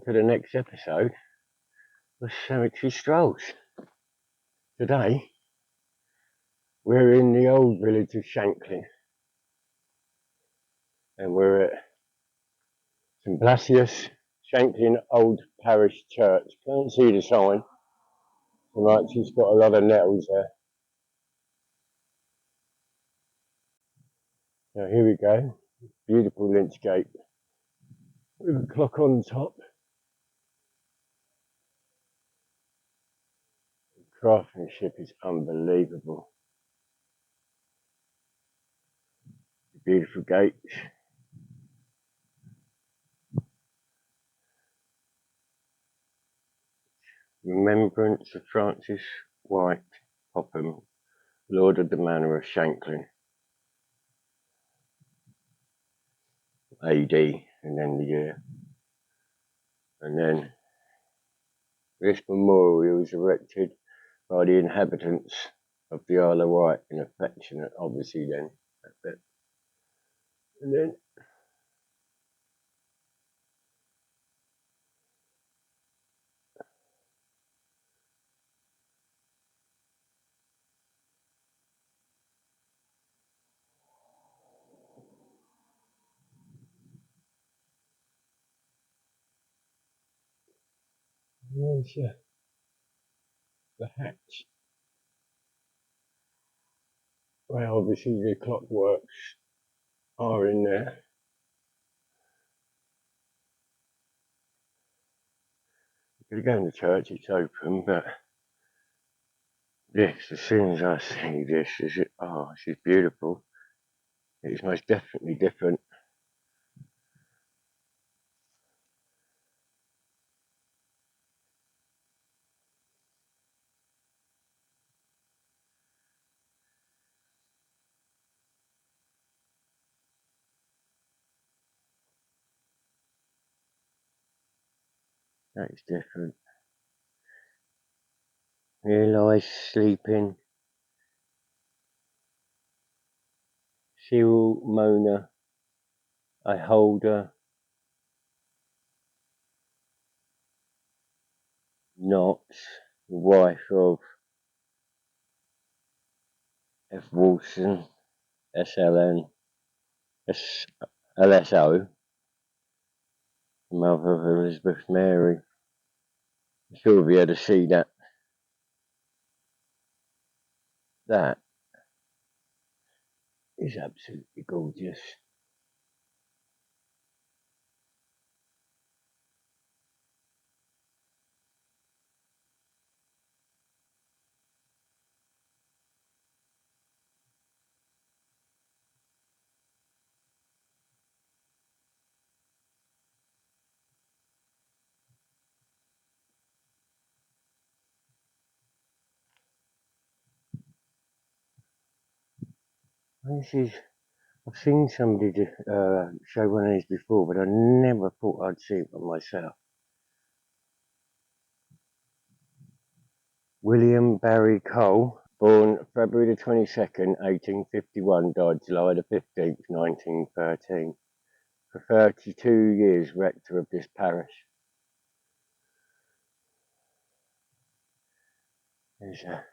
to the next episode of Cemetery Strolls. Today we're in the old village of Shanklin and we're at St Blasius, Shanklin Old Parish Church. Can't see the sign so much, it's got a lot of nettles there. So here we go, beautiful lynch gate with a clock on top. The craftsmanship is unbelievable. Beautiful gates. Remembrance of Francis Wight Popham, Lord of the Manor of Shanklin, AD, and then the year. And then this memorial was erected by the inhabitants of the Isle of Wight in affectionate, obviously then, that's it. And then there's the hatch. Well, obviously the clockworks are in there. You could go in the church, it's open, but this, as soon as I see this, this is beautiful. It's most definitely different. That is different. Here lies sleeping Cyril Mona, I hold her not, the wife of F. Wilson, SLN, LSO, mother of Elizabeth Mary. I'm sure we'll be able to see that. That is absolutely gorgeous. I've seen somebody show one of these before, but I never thought I'd see it by myself. William Barry Cole, born February the 22nd, 1851, died July the 15th, 1913. For 32 years, rector of this parish. There's a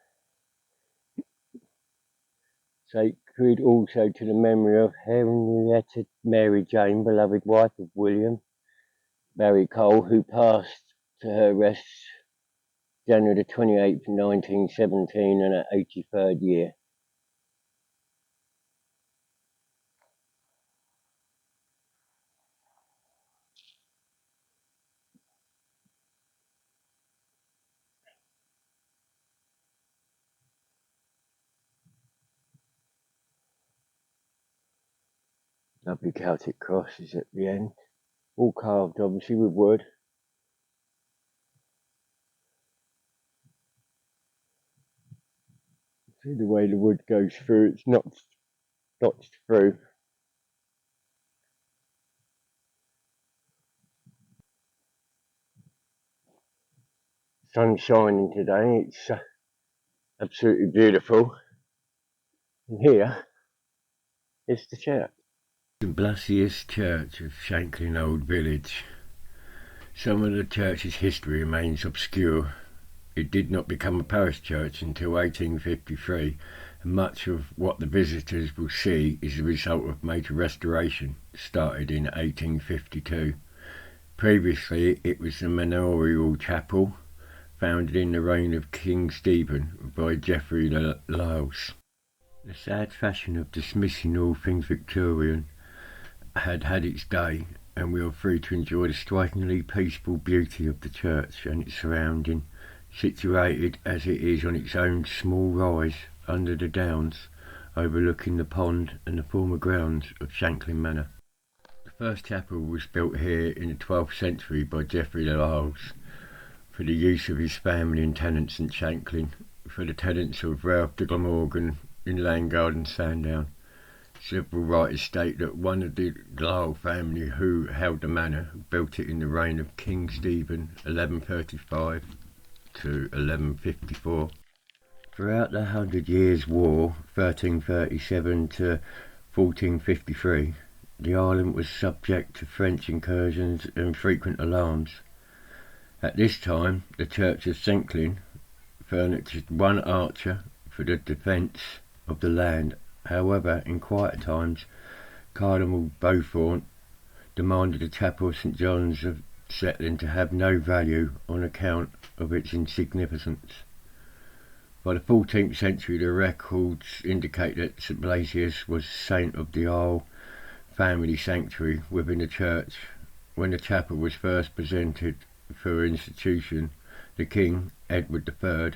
sacred also to the memory of Henrietta Mary Jane, beloved wife of William Barry Cole, who passed to her rest January the 28th, 1917, in her 83rd year. Lovely Celtic crosses at the end, all carved obviously with wood. See the way the wood goes through, it's not notched through. Sun shining today, it's absolutely beautiful. And here is the church. The Blasius Church of Shanklin Old Village. Some of the church's history remains obscure. It did not become a parish church until 1853, and much of what the visitors will see is the result of major restoration started in 1852. Previously, it was the manorial chapel, founded in the reign of King Stephen by Geoffrey Lyles. The sad fashion of dismissing all things Victorian had had its day, and we are free to enjoy the strikingly peaceful beauty of the church and its surrounding, situated as it is on its own small rise under the downs, overlooking the pond and the former grounds of Shanklin Manor. The first chapel was built here in the 12th century by Geoffrey Lyles for the use of his family and tenants in Shanklin, for the tenants of Ralph de Glamorgan in Landguard and Sandown. Several writers state that one of the Lyle family who held the manor built it in the reign of King Stephen 1135 to 1154. Throughout the Hundred Years' War 1337 to 1453, the island was subject to French incursions and frequent alarms. At this time, the Church of Shanklin furnished one archer for the defence of the land. However, in quieter times, Cardinal Beaufort demanded the chapel of St. John's of Shetland to have no value on account of its insignificance. By the 14th century, the records indicate that St. Blasius was saint of the Isle family sanctuary within the church. When the chapel was first presented for institution, the King, Edward III,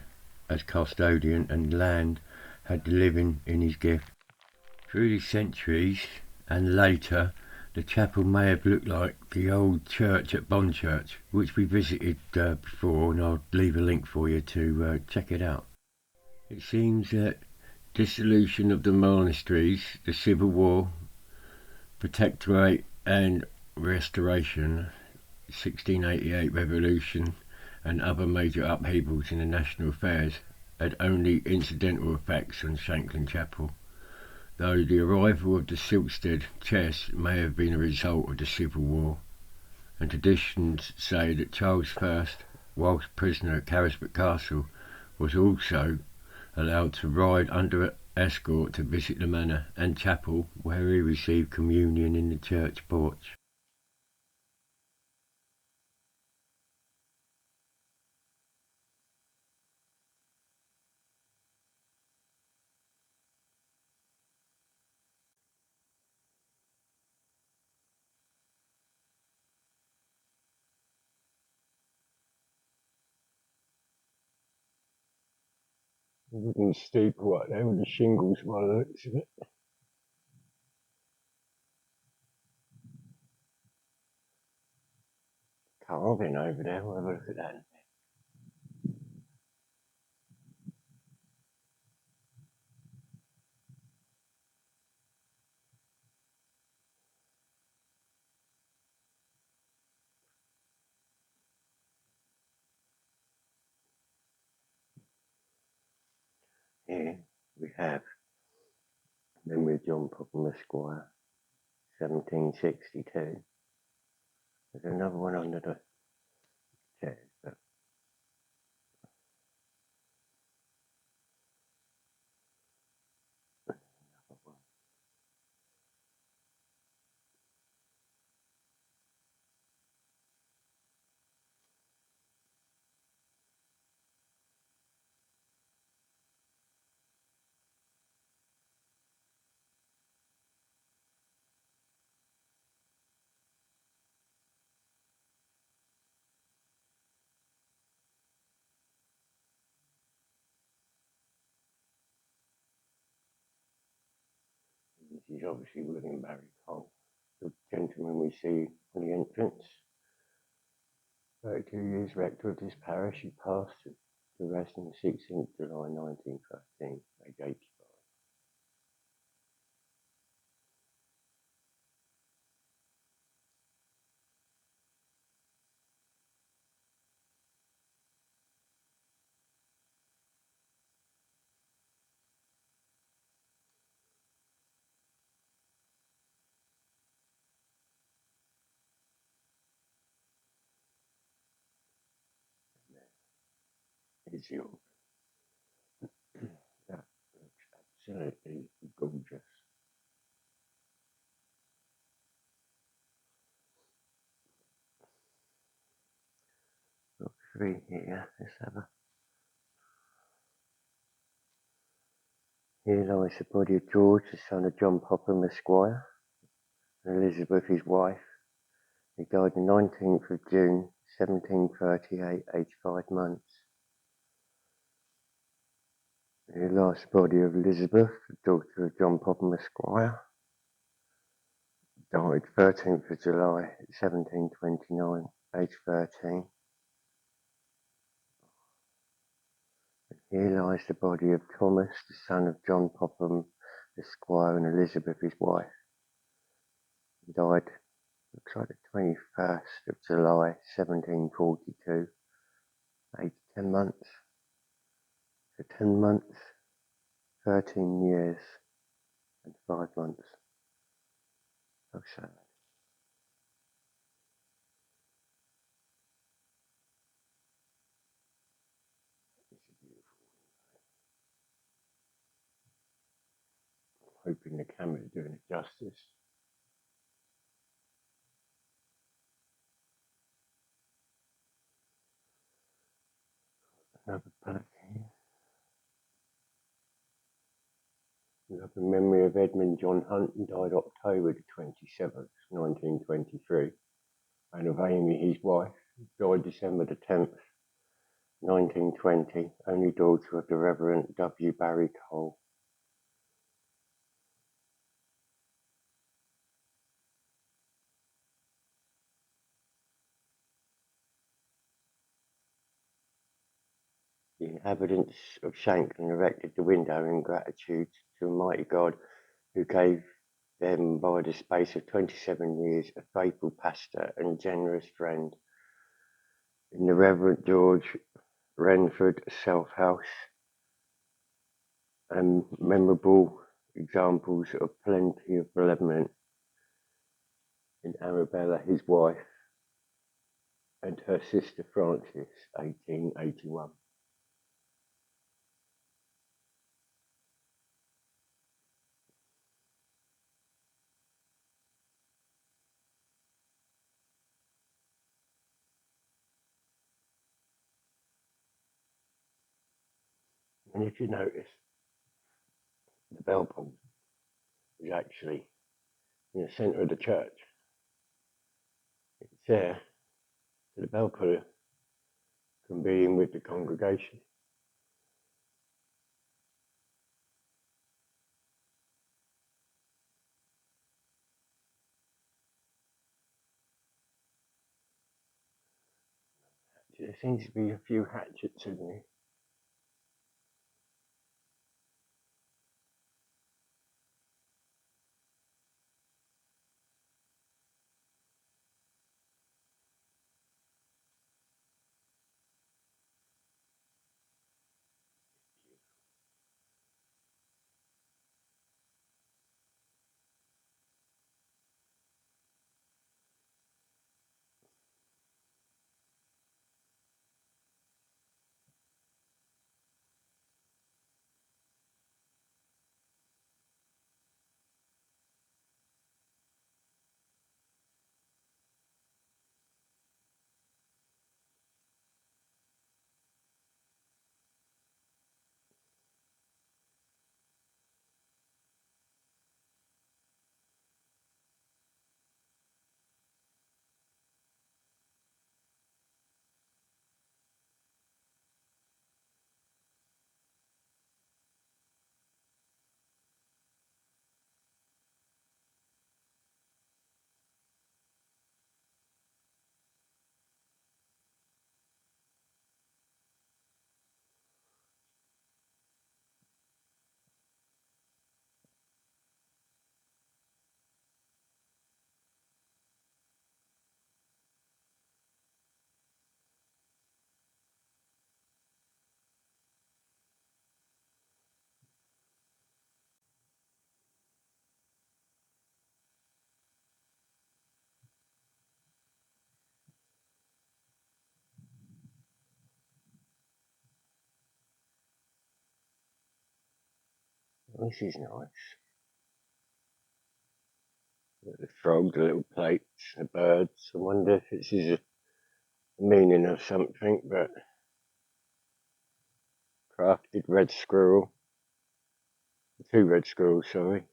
as custodian and land had the living in his gift. Through the centuries and later, the chapel may have looked like the old church at Bonchurch, which we visited before, and I'll leave a link for you to check it out. It seems that dissolution of the monasteries, the Civil War, Protectorate and Restoration, 1688 Revolution, and other major upheavals in the national affairs had only incidental effects on Shanklin Chapel, though the arrival of the Silkstead chess may have been a result of the Civil War, and traditions say that Charles I, whilst prisoner at Carisbrooke Castle, was also allowed to ride under escort to visit the manor and chapel, where he received communion in the church porch. Wooden steeple right there with the shingles by the looks of it. Carving over there, we'll have a look at that. Here we have Memory of John Popham Esquire, 1762. There's another one under the chairs, but another one. This is obviously William Barry Cole, the gentleman we see on the entrance. 32 years rector of this parish, he passed to rest on the 16th July 1913, age 85. is young. That looks absolutely gorgeous. Got three here. Let's have a. Here lies the body of George, the son of John Popham, Esquire, and Elizabeth, his wife. He died on the 19th of June, 1738, aged 5 months. Here lies the body of Elizabeth, the daughter of John Popham, Esquire. Died 13th of July, 1729, aged 13. Here lies the body of Thomas, the son of John Popham, Esquire, and Elizabeth, his wife. He died, looks like the 21st of July, 1742, aged 10 months. For 10 months, 13 years, and 5 months. So sad. It's beautiful. Hoping the camera's doing it justice. Another plaque here. We have the memory of Edmund John Hunt, who died October the 27th, 1923, and of Amy, his wife, died December the 10th, 1920, only daughter of the Reverend W. Barry Cole. The inhabitants of Shanklin erected the window in gratitude to Almighty God, who gave them by the space of 27 years a faithful pastor and generous friend in the Reverend George Renford Self House, and memorable examples of plenty of benevolence in Arabella, his wife, and her sister Frances, 1881. And if you notice, the bell pull is actually in the centre of the church. It's there, so the bell puller can be in with the congregation. There seems to be a few hatchets in there. This is nice. The frogs, the little plates, the birds. I wonder if this is a meaning of something, but crafted red squirrel. 2 red squirrels, sorry.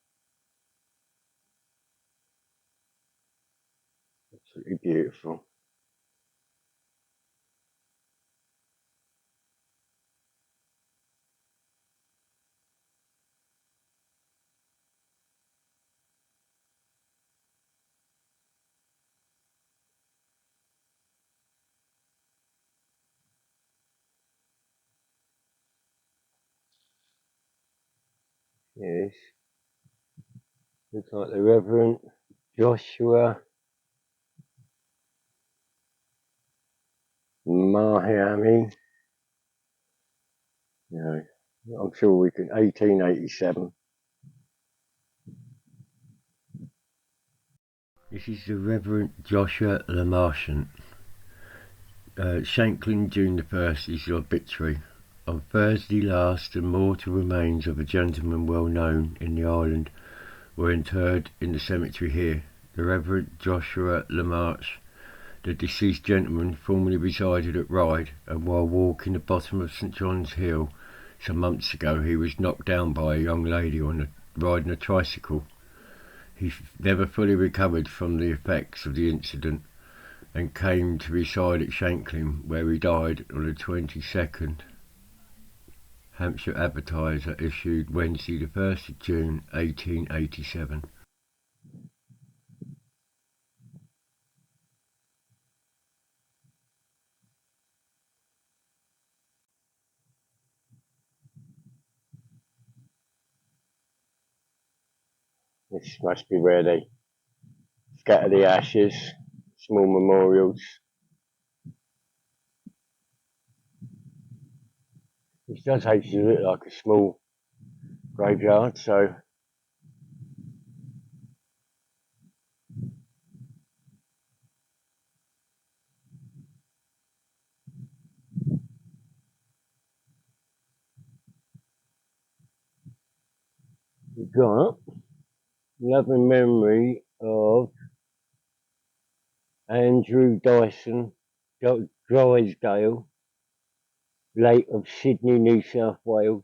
Absolutely beautiful. Yes. Looks like the Reverend Joshua Mahami. No, I'm sure we can. 1887. This is the Reverend Joshua Lamarchant. Shanklin, June the 1st is the obituary. On Thursday last, the mortal remains of a gentleman well known in the island were interred in the cemetery here. The Reverend Joshua Lamarche, the deceased gentleman, formerly resided at Ryde, and while walking the bottom of St John's Hill some months ago, he was knocked down by a young lady riding a tricycle. He never fully recovered from the effects of the incident and came to reside at Shanklin, where he died on the 22nd. Hampshire Advertiser, issued Wednesday the 1st of June 1887. This must be where they scatter the ashes. Small memorials. This does actually look like a small graveyard, so we've got love and memory of Andrew Dyson Drysdale, late of Sydney, New South Wales,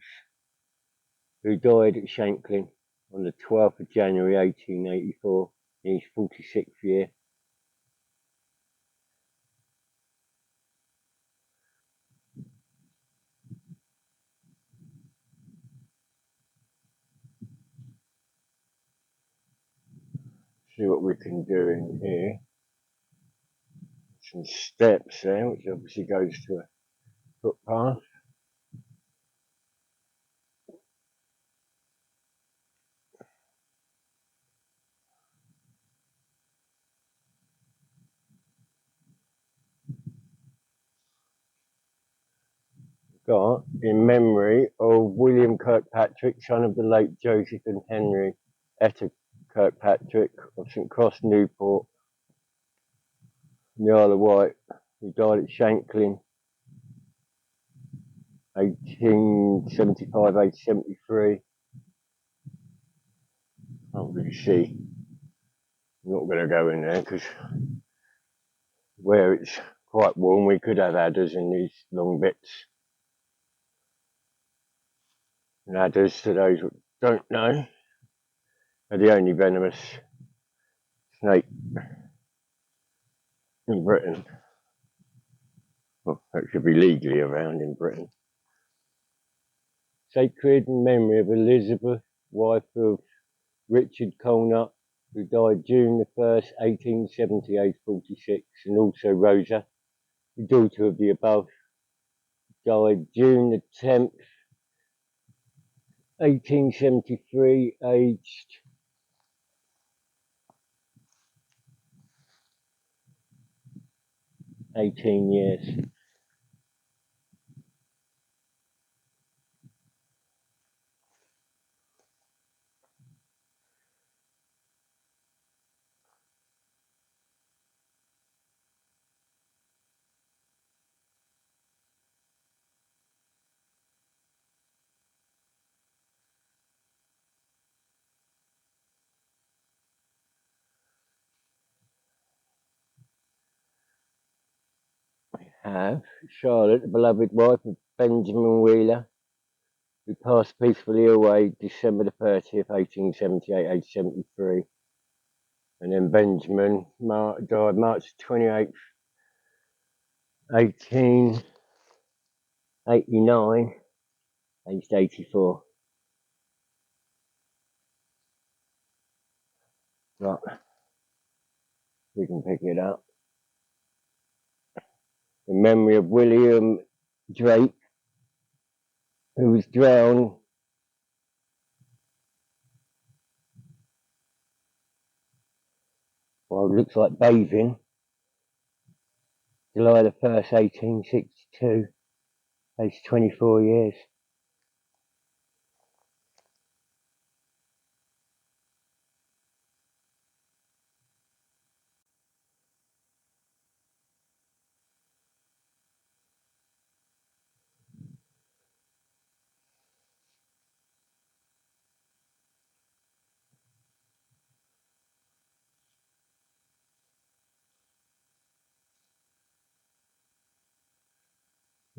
who died at Shanklin on the 12th of January 1884 in his 46th year. See what we can do in here. Some steps there, which obviously goes to a footpath. Got in memory of William Kirkpatrick, son of the late Joseph and Henry Etta Kirkpatrick of St Cross, Newport, in the Isle of Wight, who died at Shanklin, 1875, 1873. Can't really see. I'm not going to go in there because where it's quite warm, we could have adders in these long bits. And adders, to those who don't know, are the only venomous snake in Britain. Well, that should be legally around in Britain. Sacred in memory of Elizabeth, wife of Richard Colnut, who died June the 1st, 1870, age 46, and also Rosa, the daughter of the above, died June the 10th, 1873, aged 18 years. have Charlotte, the beloved wife of Benjamin Wheeler, who passed peacefully away December the 30th, 1878, aged 73. And then Benjamin died March 28th, 1889, aged 84. Right, we can pick it up. In memory of William Drake, who was drowned while it looks like bathing, July the 1st, 1862, aged 24 years.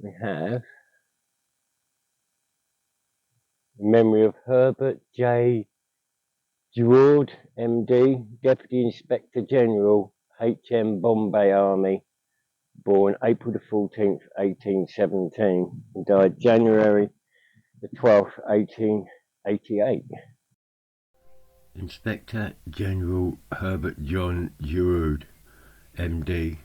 We have in memory of Herbert J. Gerard, MD, Deputy Inspector General, HM Bombay Army, born April the 14th, 1817, and died January the 12th, 1888. Inspector General Herbert John Giroud, MD.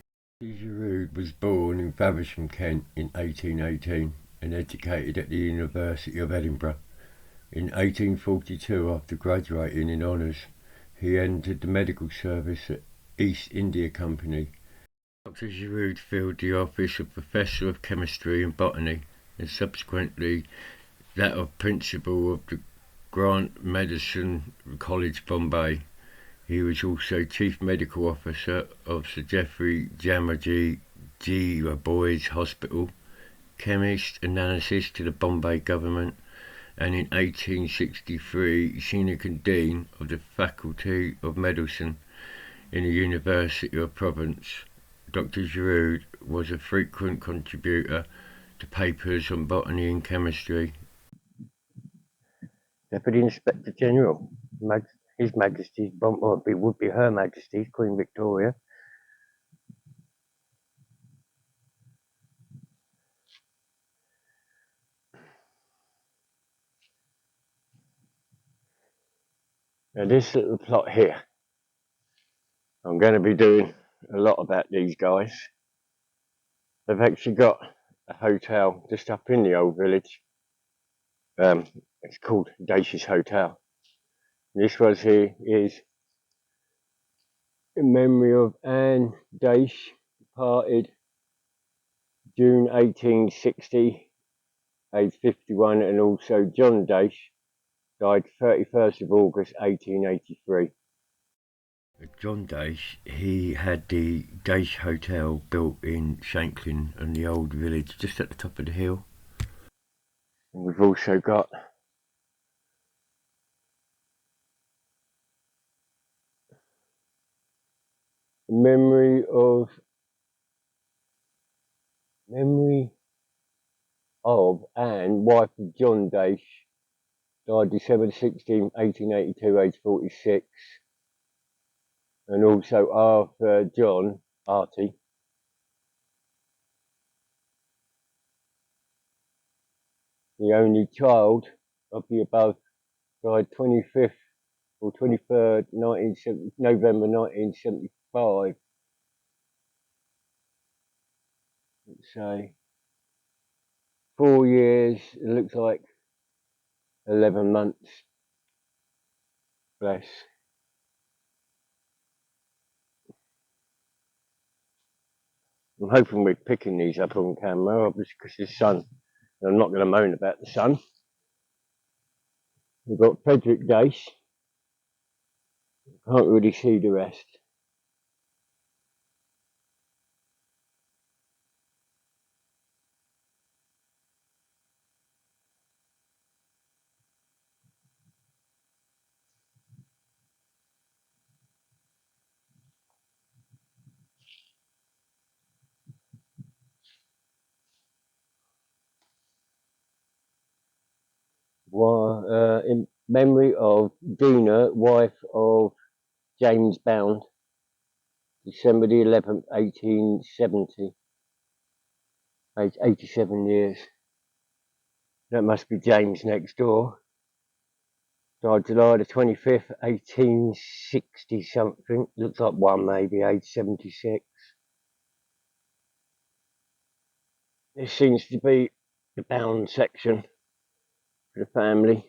Giroud was born in Faversham, Kent in 1818 and educated at the University of Edinburgh. In 1842, after graduating in honours, he entered the medical service at East India Company. Dr. Giroud filled the office of Professor of Chemistry and Botany and subsequently that of Principal of the Grant Medicine College, Bombay. He was also Chief Medical Officer of Sir Geoffrey Jammerjee Boys Hospital, chemist analysis to the Bombay government, and in 1863 Senior Dean of the Faculty of Medicine in the University of Provence. Dr. Giroud was a frequent contributor to papers on botany and chemistry. Deputy Inspector General, His Majesty's, would be Her Majesty's Queen Victoria. Now this little plot here, I'm going to be doing a lot about these guys. They've actually got a hotel just up in the old village. It's called Daish's Hotel. This was here is in memory of Anne Daish, departed June 1860, aged 51, and also John Daish, died 31st of August 1883. John Daish, he had the Daish Hotel built in Shanklin in the old village just at the top of the hill. And we've also got memory of Anne, wife of John Daish, died December 16, 1882, aged 46. And also Arthur John Artie, the only child of the above, died 25th or 23rd, November 1975. Let's say 4 years, it looks like 11 months. Bless. I'm hoping we're picking these up on camera, obviously, because the sun. I'm not going to moan about the sun. We've got Frederick Dace. Can't really see the rest. in memory of Dina, wife of James Bound, December the 11th, 1870, aged 87 years. That must be James next door. Died July the 25th, 1860 something. Looks like one maybe, age 76. This seems to be the bound section for the family.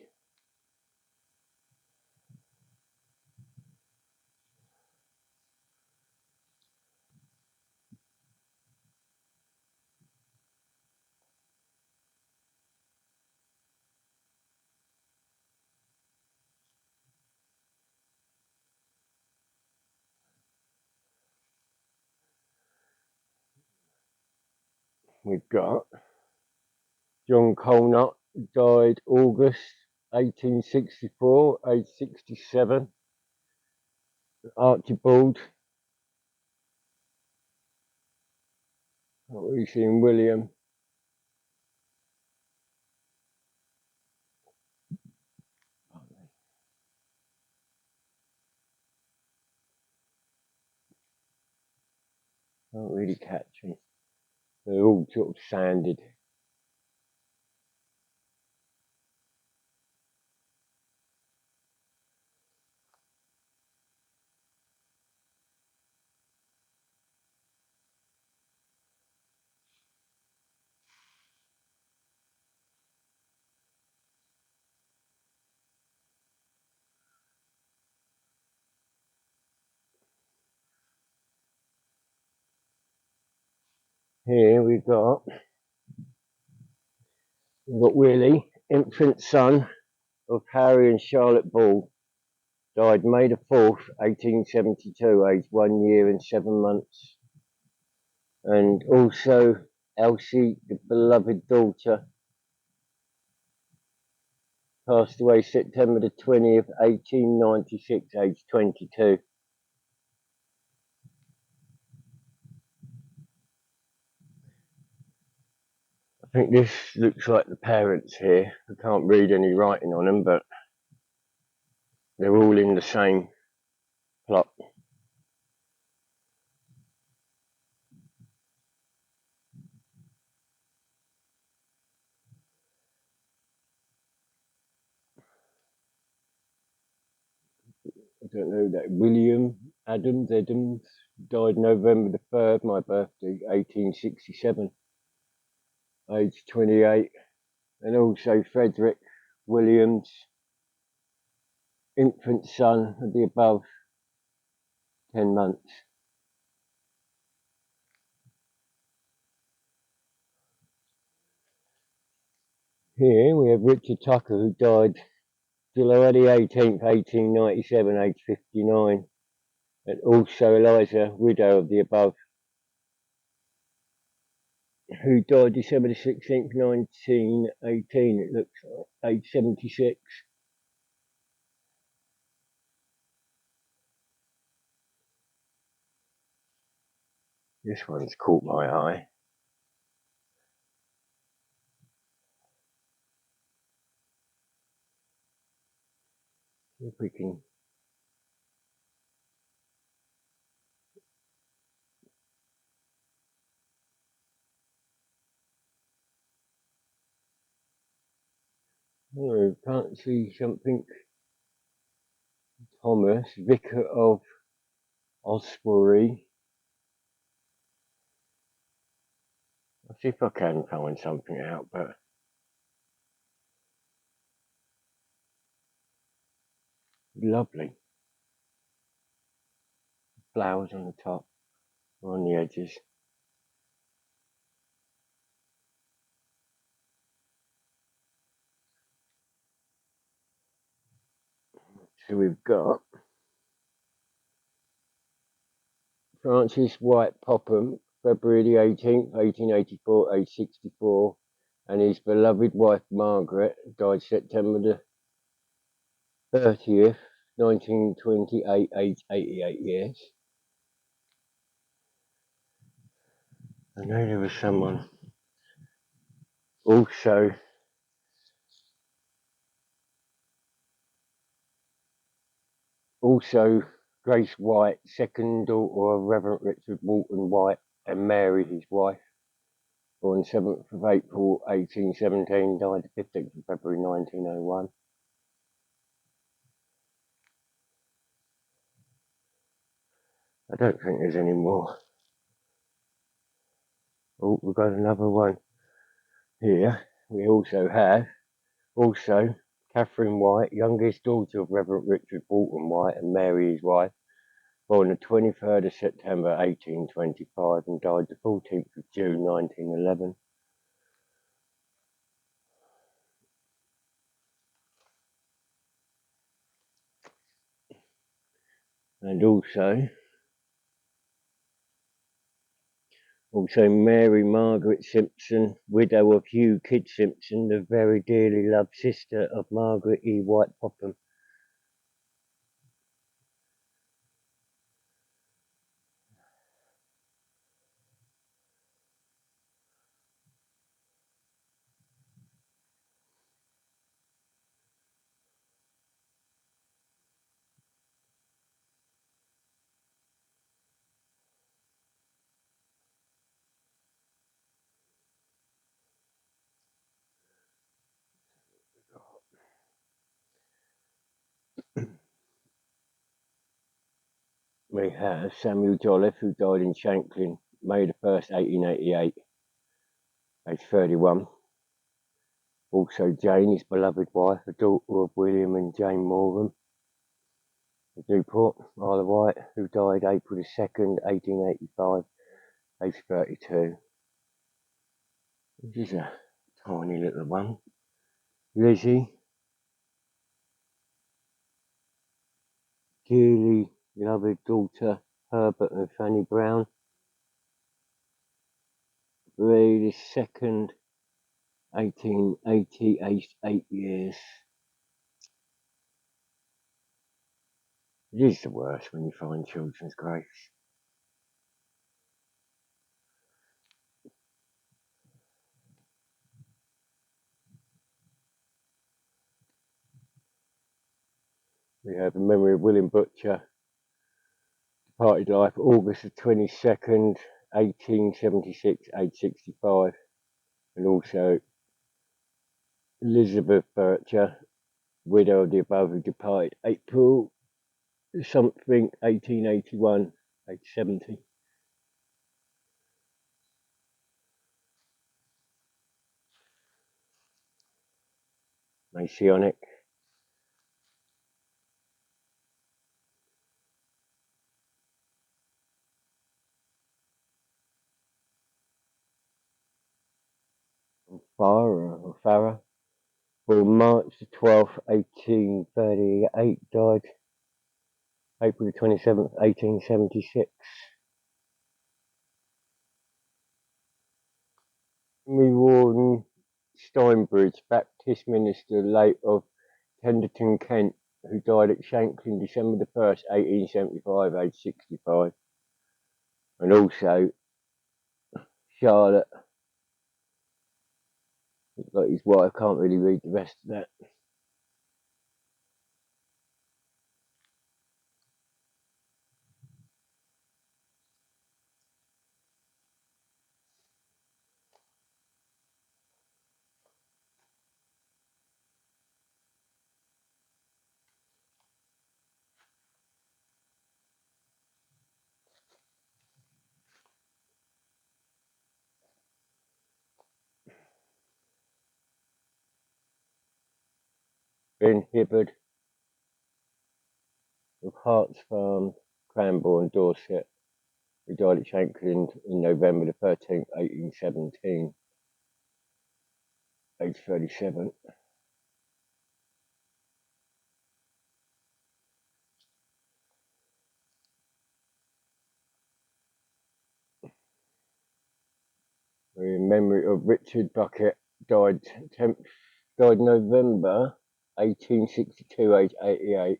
We've got John Colnott, died August 1864, age 67. Archibald, what we've seen, William. Not really catchy. They're all sort of sanded. Here we've got Willie, infant son of Harry and Charlotte Ball. Died May the 4th, 1872, aged 1 year and 7 months. And also Elsie, the beloved daughter, passed away September the 20th, 1896, aged 22. I think this looks like the parents here. I can't read any writing on them, but they're all in the same plot. I don't know that. William Adams, died November the 3rd, my birthday, 1867, age 28. And also Frederick Williams, infant son of the above, 10 months. Here we have Richard Tucker, who died July the 18th, 1897, age 59. And also Eliza, widow of the above, who died December the 16th, 1918, it looks like, age 76. This one's caught my eye. If we can. Oh, can't see something. Thomas, Vicar of Osbury. I'll see if I can find something out, but lovely. Flowers on the top, or on the edges. So we've got Francis Wight Popham, February the 18th, 1884, age 64, and his beloved wife Margaret died September the 30th, 1928, age 88 years. I know there was someone also Also, Grace Wight, second daughter of Reverend Richard Walton Wight and Mary, his wife, born 7th of April 1817, died 15th of February 1901. I don't think there's any more. Oh, we've got another one here. We also have, Catherine Wight, youngest daughter of Reverend Richard Walton Wight and Mary, his wife, born the 23rd of September 1825 and died the 14th of June 1911. And also Mary Margaret Simpson, widow of Hugh Kidd Simpson, the very dearly loved sister of Margaret E. White Popham. We have Samuel Jolliffe, who died in Shanklin, May the 1st, 1888, aged 31. Also Jane, his beloved wife, a daughter of William and Jane Morgan, of Newport, Isle of Wight, who died April the 2nd, 1885, aged 32. This is a tiny little one. Lizzie, dearly beloved daughter, Herbert and Fanny Brown, May the 2nd, 1880, aged 8 years. It is the worst when you find children's graves. We have a memory of William Butcher, departed life August the 22nd, 1876, aged 65. And also Elizabeth Butcher, widow of the above, who departed April something, 1881, aged 70. Masonic. Farah, born March the 12th, 1838, died April the 27th, 1876. Henry Warden Steinbridge, Baptist minister, late of Tenderton, Kent, who died at Shanklin December the 1st, 1875, aged 65. And also Charlotte, like his wife, I can't really read the rest of that. Ben Hibbard of Hart's Farm, Cranbourne, Dorset, who died at Shanklin in November the 13th, 1817, aged 37. In memory of Richard Bucket, died November 1862, aged 88.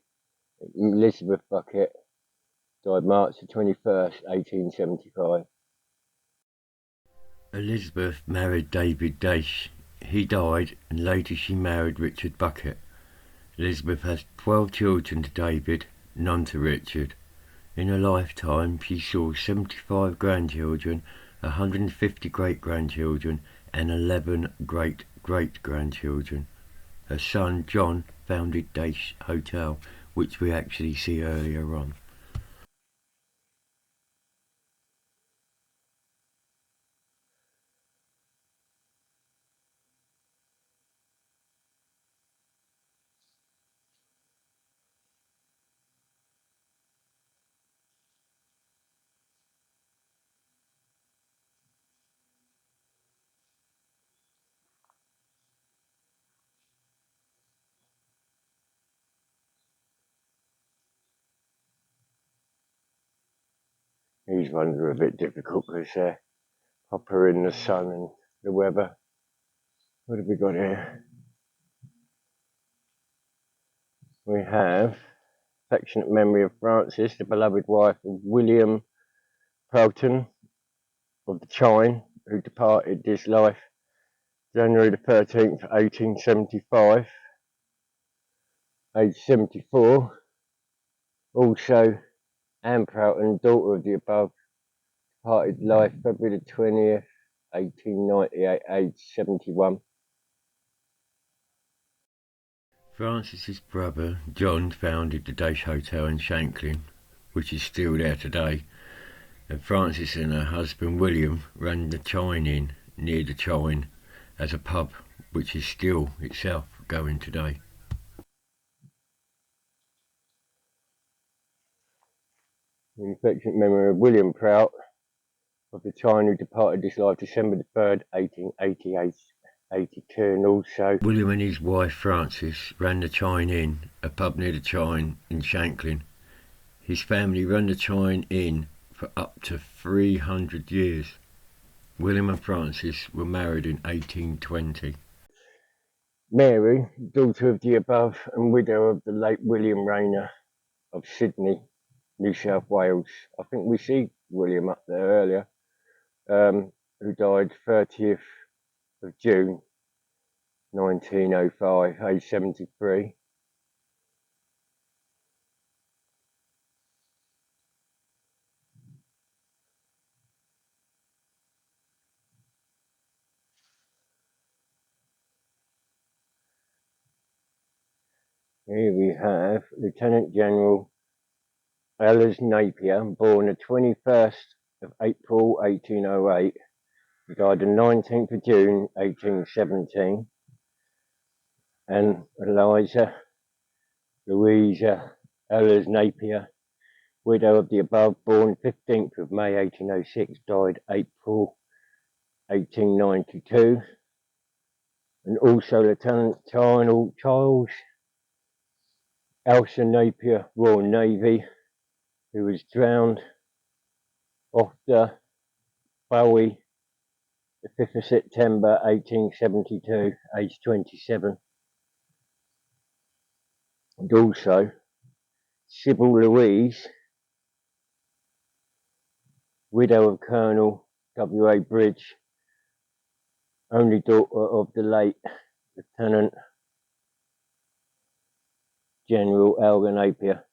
Elizabeth Bucket died March the 21st, 1875. Elizabeth married David Dash. He died, and later she married Richard Bucket. Elizabeth has 12 children to David, none to Richard. In her lifetime she saw 75 grandchildren, 150 great-grandchildren and 11 great-great-grandchildren. Her son John founded Dace Hotel, which we actually see earlier on. These ones are a bit difficult because they're proper in the sun and the weather. What have we got here? We have affectionate memory of Frances, the beloved wife of William Prelton of the Chine, who departed this life January the 13th, 1875, aged 74. Also, Anne Prelton, daughter of the above, departed life February the 20th, 1898, aged 71. Francis's brother John founded the Dace Hotel in Shanklin, which is still there today, and Frances and her husband William ran the Chine Inn near the Chine as a pub, which is still itself going today. In affectionate memory of William Prout of the Chine, who departed this life December the 3rd, 1888, 82, and also William and his wife Frances ran the Chine Inn, a pub near the Chine in Shanklin. His family ran the Chine Inn for up to 300 years. William and Frances were married in 1820. Mary, daughter of the above and widow of the late William Rayner of Sydney, New South Wales. I think we see William up there earlier, who died 30th of June 1905, age 73. Here we have Lieutenant General Ehlers Napier, born the 21st of April 1808, died the 19th of June 1817, and Eliza Louisa Ehlers Napier, widow of the above, born 15th of May 1806, died April 1892, and also Lieutenant Colonel Charles Elsa Napier, Royal Navy, who was drowned off the Bowie the 5th of September 1872, aged 27. And also Sybil Louise, widow of Colonel W.A. Bridge, only daughter of the late Lieutenant General Elga Napier,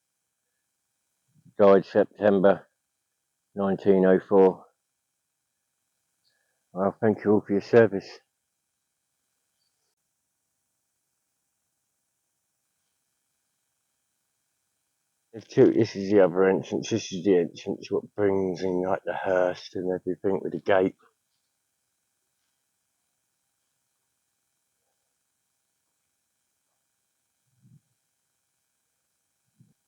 died September 1904. Well, thank you all for your service. This is the other entrance. This is the entrance what brings in like the hearse and everything with the gate.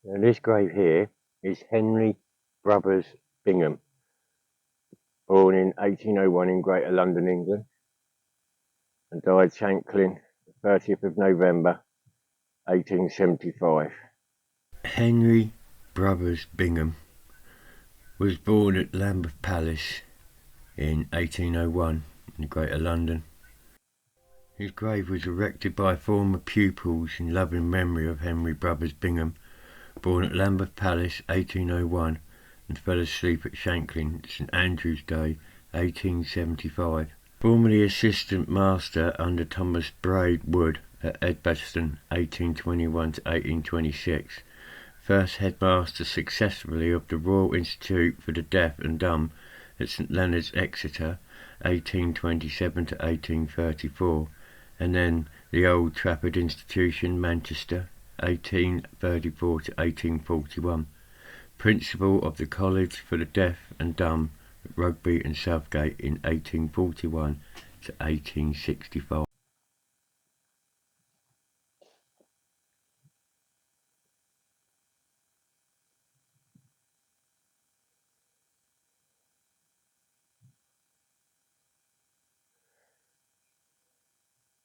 Now this grave here is Henry Brothers Bingham, born in 1801 in Greater London, England, and died Shanklin, 30th of November 1875. Henry Brothers Bingham was born at Lambeth Palace in 1801 in Greater London. His grave was erected by former pupils in loving memory of Henry Brothers Bingham, born at Lambeth Palace 1801 and fell asleep at Shanklin St Andrew's Day 1875. Formerly assistant master under Thomas Braid Wood at Edgbaston 1821 to 1826. first headmaster successively of the Royal Institute for the Deaf and Dumb at St Leonard's, Exeter, 1827 to 1834, and then the Old Trafford Institution, Manchester, 1834 to 1841. Principal of the College for the Deaf and Dumb at Rugby and Southgate in 1841 to 1865.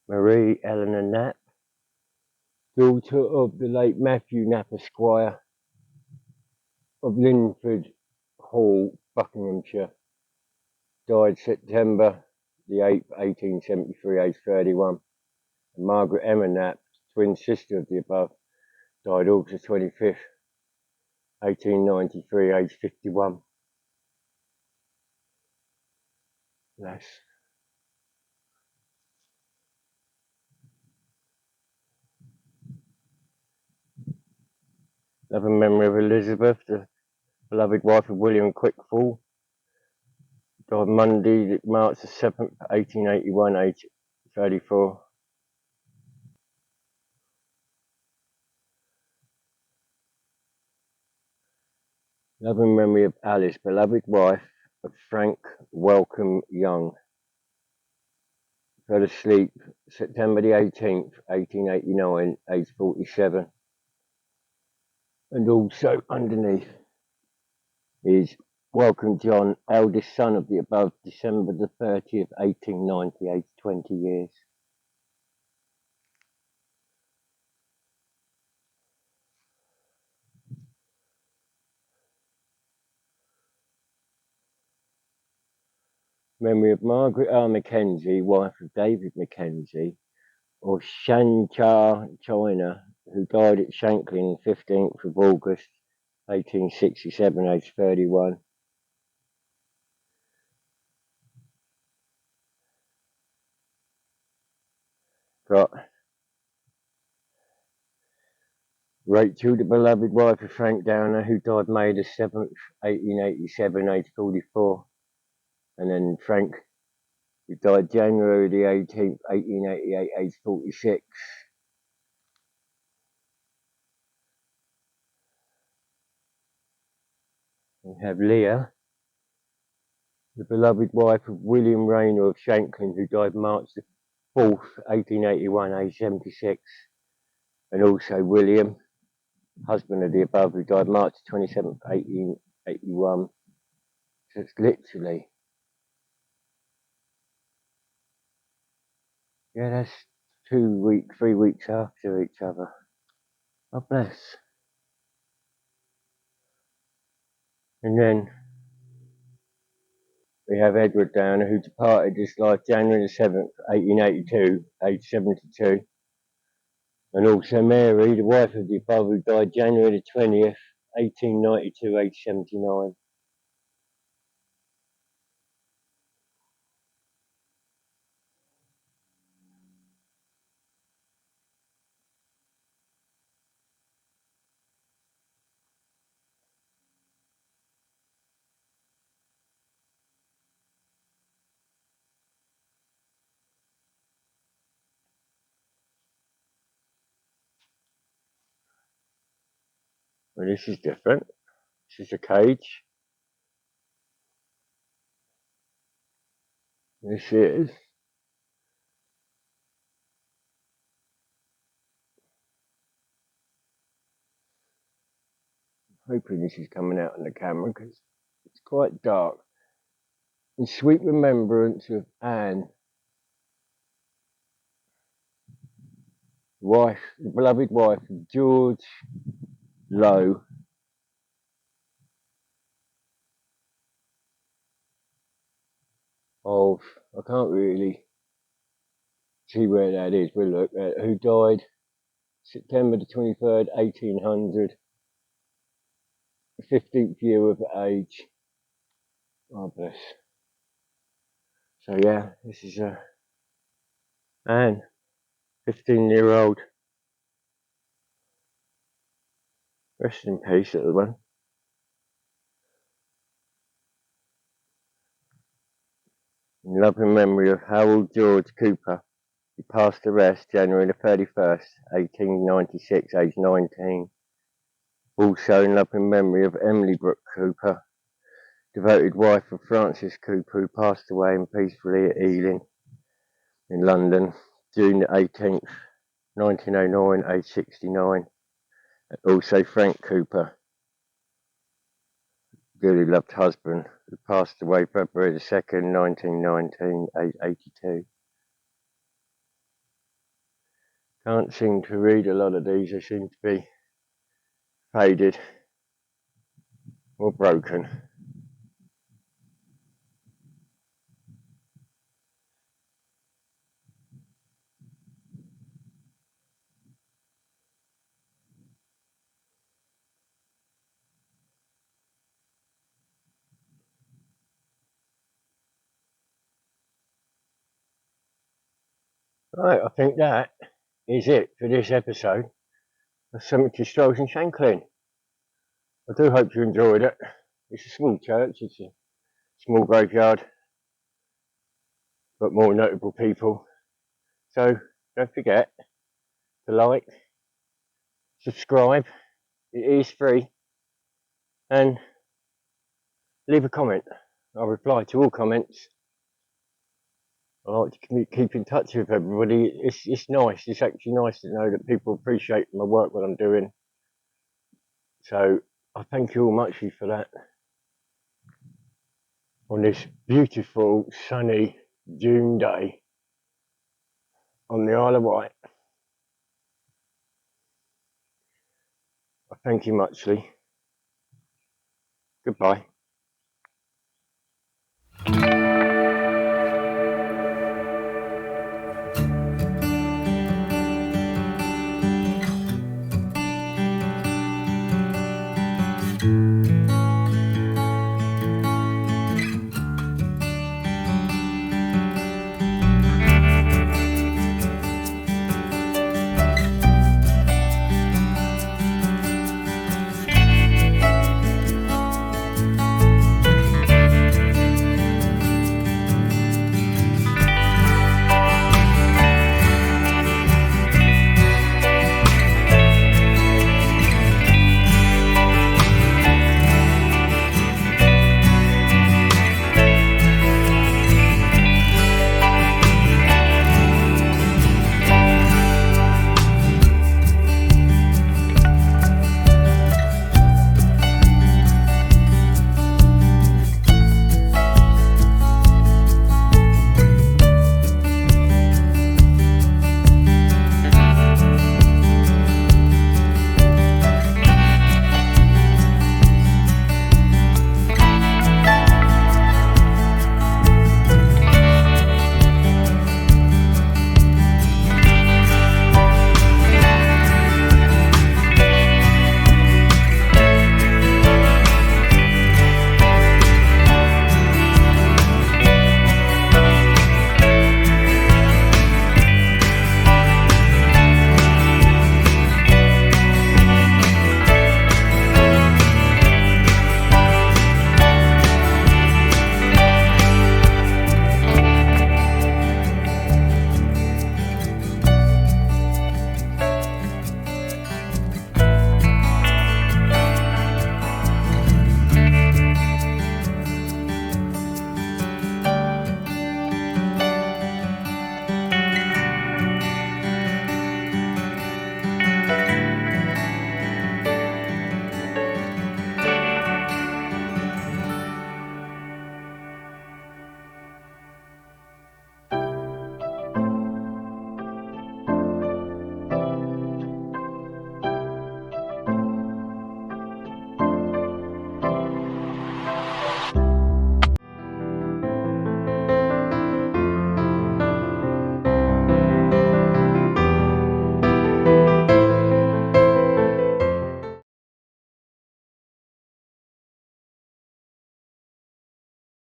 Marie Eleanor Knapp, daughter of the late Matthew Knapp, Esquire, of Linford Hall, Buckinghamshire, died September the 8th, 1873, aged 31. And Margaret Emma Knapp, twin sister of the above, died August 25th, 1893, aged 51. Bless. Love and memory of Elizabeth, the beloved wife of William Quickfall, died Monday, March the 7th, 1881, aged 34. Love and memory of Alice, beloved wife of Frank Welcome Young, fell asleep September the 18th, 1889, aged 47. And also underneath is Welcome John, eldest son of the above, December the 30th, 1890, aged 20 years. Memory of Margaret R. Mackenzie, wife of David Mackenzie, or Shanchar China, who died at Shanklin 15th of August, 1867, aged 31. Got Rachel, the beloved wife of Frank Downer, who died May the 7th, 1887, aged 44. And then Frank, who died January the 18th, 1888, aged 46. We have Leah, the beloved wife of William Rayner of Shanklin, who died March the 4th, 1881, aged 76. And also William, husband of the above, who died March 27th, 1881. So it's literally, yeah, that's 3 weeks after each other. God bless. And then we have Edward Downer, who departed this life January the 7th, 1882, aged 72. And also Mary, the wife of the above, who died January the 20th, 1892, aged 79. Well, this is different. This is a cage. This is hoping this is coming out on the camera because it's quite dark. In sweet remembrance of Anne, wife, the beloved wife of George Lowe, of, I can't really see where that is, we'll look at, who died September the 23rd, 1800, 15th year of age. Oh, bless. So yeah, this is Anne, 15-year-old. Rest in peace, little one. In loving memory of Harold George Cooper. He passed to rest January the 31st, 1896, aged 19. Also in loving memory of Emily Brooke Cooper, devoted wife of Francis Cooper, who passed away peacefully at Ealing in London, June the 18th, 1909, aged 69. Also Frank Cooper, dearly loved husband, who passed away February the 2nd, 1919, aged 82. Can't seem to read a lot of these, they seem to be faded or broken. Right, I think that is it for this episode of Cemetery Strolls in Shanklin. I do hope you enjoyed it. It's a small church, it's a small graveyard, but more notable people. So don't forget to like, subscribe, it is free, and leave a comment. I'll reply to all comments. I like to keep in touch with everybody. It's nice, it's actually nice to know that people appreciate my work, what I'm doing. So I thank you all muchly for that. On this beautiful sunny June day on the Isle of Wight. I thank you muchly. Goodbye.